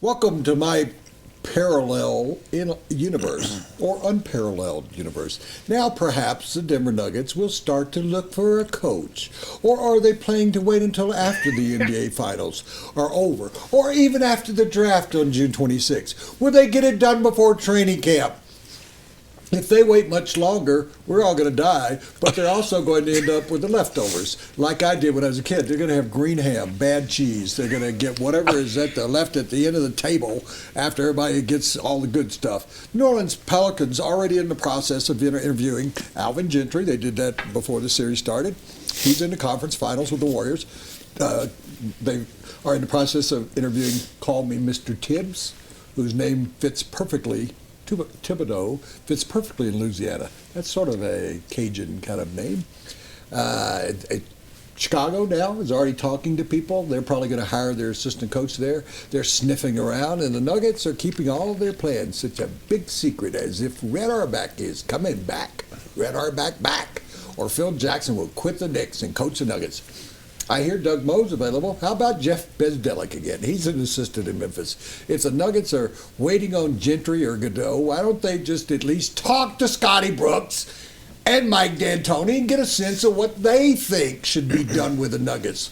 Welcome to my parallel in universe or unparalleled universe. Now perhaps the Denver Nuggets will start to look for a coach. Or are they planning to wait until after the NBA finals are over? Or even after the draft on June 26th? Will they get it done before training camp? If they wait much longer, we're all going to die, but they're also going to end up with the leftovers, like I did when I was a kid. They're going to have green ham, bad cheese. They're going to get whatever is left at the end of the table after everybody gets all the good stuff. New Orleans Pelicans already in the process of interviewing Alvin Gentry. They did that before the series started. He's in the conference finals with the Warriors. They are in the process of interviewing Call Me Mr. Tibbs, whose name fits perfectly. Thibodeau fits perfectly in Louisiana. That's sort of a Cajun kind of name. Chicago now is already talking to people. They're probably going to hire their assistant coach there. They're sniffing around, and the Nuggets are keeping all of their plans such a big secret, as if Red Auerbach is coming back. Red Auerbach back. Or Phil Jackson will quit the Knicks and coach the Nuggets. I hear Doug Moe's available. How about Jeff Bezdelik again? He's an assistant in Memphis. If the Nuggets are waiting on Gentry or Godot, why don't they just at least talk to Scotty Brooks and Mike D'Antoni and get a sense of what they think should be done with the Nuggets?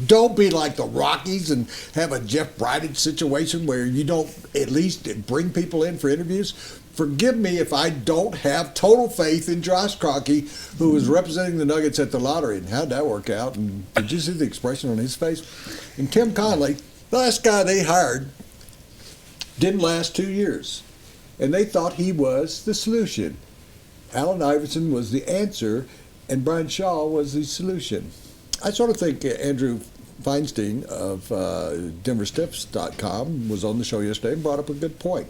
Don't be like the Rockies and have a Jeff Bridich situation where you don't at least bring people in for interviews. Forgive me if I don't have total faith in Josh Kroenke, who was representing the Nuggets at the lottery. And how'd that work out? And did you see the expression on his face? And Tim Connolly, the last guy they hired, didn't last 2 years. And they thought he was the solution. Allen Iverson was the answer, and Brian Shaw was the solution. I sort of think Andrew Feinstein of DenverStiffs.com was on the show yesterday and brought up a good point.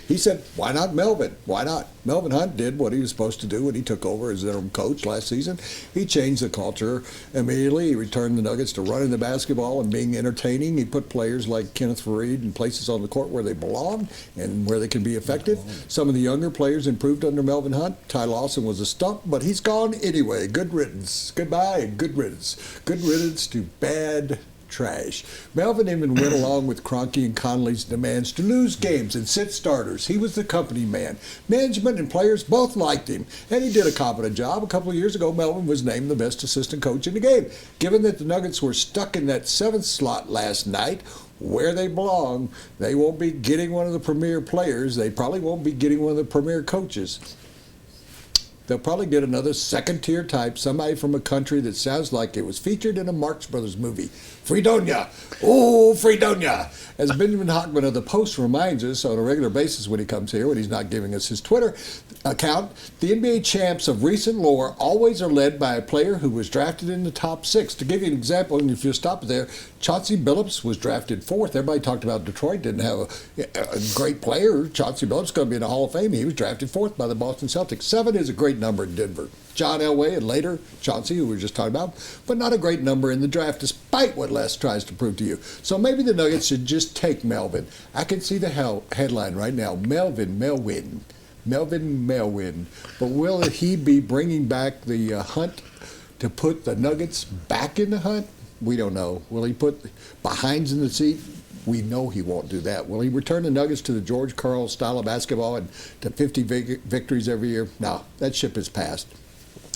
He said, why not Melvin? Why not? Melvin Hunt did what he was supposed to do when he took over as interim coach last season. He changed the culture immediately. He returned the Nuggets to running the basketball and being entertaining. He put players like Kenneth Faried in places on the court where they belong and where they can be effective. Some of the younger players improved under Melvin Hunt. Ty Lawson was a stump, but he's gone anyway. Good riddance. Goodbye and good riddance. Good riddance to bad trash. Melvin even went along with Kroenke and Connolly's demands to lose games and sit starters. He was the company man. Management and players both liked him, and he did a competent job. A couple of years ago, Melvin was named the best assistant coach in the game. Given that the Nuggets were stuck in that seventh slot last night, where they belong, they won't be getting one of the premier players. They probably won't be getting one of the premier coaches. They'll probably get another second-tier type, somebody from a country that sounds like it was featured in a Marx Brothers movie. Fredonia. Oh, Fredonia. As Benjamin Hockman of The Post reminds us on a regular basis when he comes here, when he's not giving us his Twitter account, the NBA champs of recent lore always are led by a player who was drafted in the top 6. To give you an example, and if you stop there, Chauncey Billups was drafted 4th. Everybody talked about Detroit didn't have a great player. Chauncey Billups is going to be in the Hall of Fame. He was drafted 4th by the Boston Celtics. 7 is a great number in Denver. John Elway and later Chauncey, who we were just talking about, but not a great number in the draft, despite what Les tries to prove to you. So maybe the Nuggets should just take Melvin. I can see the headline right now: Melvin. But will he be bringing back the hunt to put the Nuggets back in the hunt? We don't know. Will he put behinds in the seat? We know he won't do that. Will he return the Nuggets to the George Karl style of basketball and to 50 victories every year? No, that ship has passed.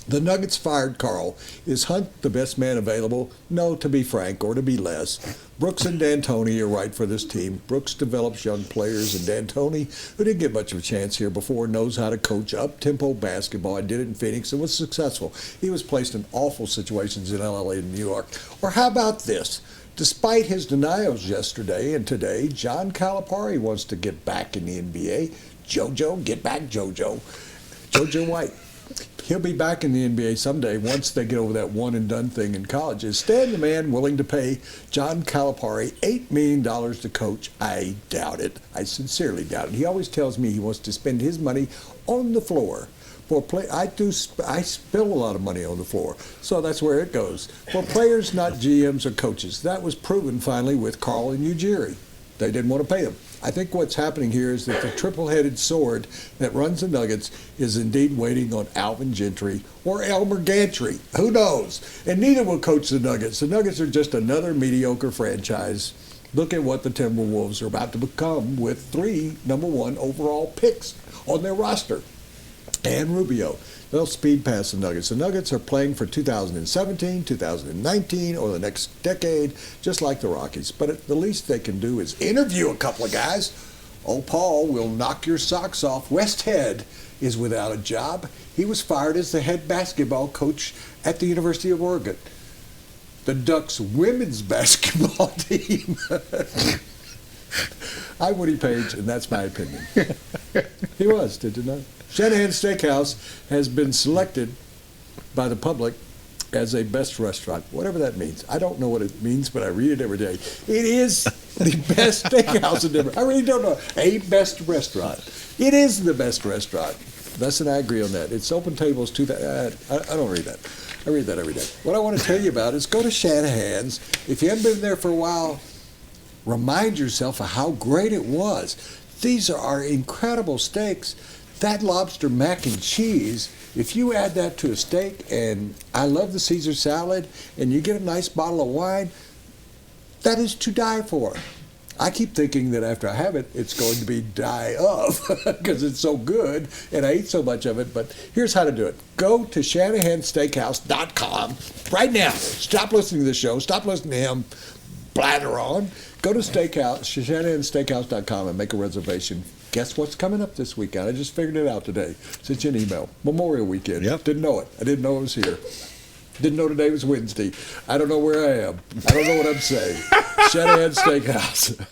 The Nuggets fired Karl. Is Hunt the best man available? No, to be frank, or to be less. Brooks and D'Antoni are right for this team. Brooks develops young players, and D'Antoni, who didn't get much of a chance here before, knows how to coach up-tempo basketball. I did it in Phoenix and was successful. He was placed in awful situations in LA and New York. Or how about this? Despite his denials yesterday and today, John Calipari wants to get back in the NBA. JoJo, get back, JoJo. JoJo White. He'll be back in the NBA someday once they get over that one-and-done thing in college. Is Stan the man willing to pay John Calipari $8 million to coach? I doubt it. I sincerely doubt it. He always tells me he wants to spend his money on the floor. I spill a lot of money on the floor, so that's where it goes. For players, not GMs or coaches. That was proven finally with Karl and Ujiri. They didn't want to pay them. I think what's happening here is that the triple-headed sword that runs the Nuggets is indeed waiting on Alvin Gentry or Elmer Gantry. Who knows? And neither will coach the Nuggets. The Nuggets are just another mediocre franchise Look at what the Timberwolves are about to become with 3 number 1 overall picks on their roster. And Rubio. They'll speed past the Nuggets. The Nuggets are playing for 2017, 2019, or the next decade, just like the Rockies. But at the least they can do is interview a couple of guys. Oh, Paul will knock your socks off. Westhead is without a job. He was fired as the head basketball coach at the University of Oregon. The Ducks women's basketball team. I'm Woody Paige, and that's my opinion. He was, did you know? Shanahan Steakhouse has been selected by the public as a best restaurant, whatever that means. I don't know what it means, but I read it every day. It is the best steakhouse in Denver. I really don't know. A best restaurant. It is the best restaurant. Les and I agree on that. It's open tables to that. I don't read that. I read that every day. What I want to tell you about is go to Shanahan's. If you haven't been there for a while, remind yourself of how great it was. These are incredible steaks. That lobster mac and cheese, if you add that to a steak, and I love the Caesar salad, and you get a nice bottle of wine, that is to die for. I keep thinking that after I have it, it's going to be die of because it's so good and I eat so much of it. But here's how to do it. Go to ShanahanSteakhouse.com right now. Stop listening to the show. Stop listening to him blather on. Go to ShanahanSteakhouse.com and make a reservation. Guess what's coming up this weekend? I just figured it out today. Sent you an email. Memorial Weekend. Yep. Didn't know it. I didn't know it was here. Didn't know today was Wednesday. I don't know where I am. I don't know what I'm saying. Shanahan Steakhouse.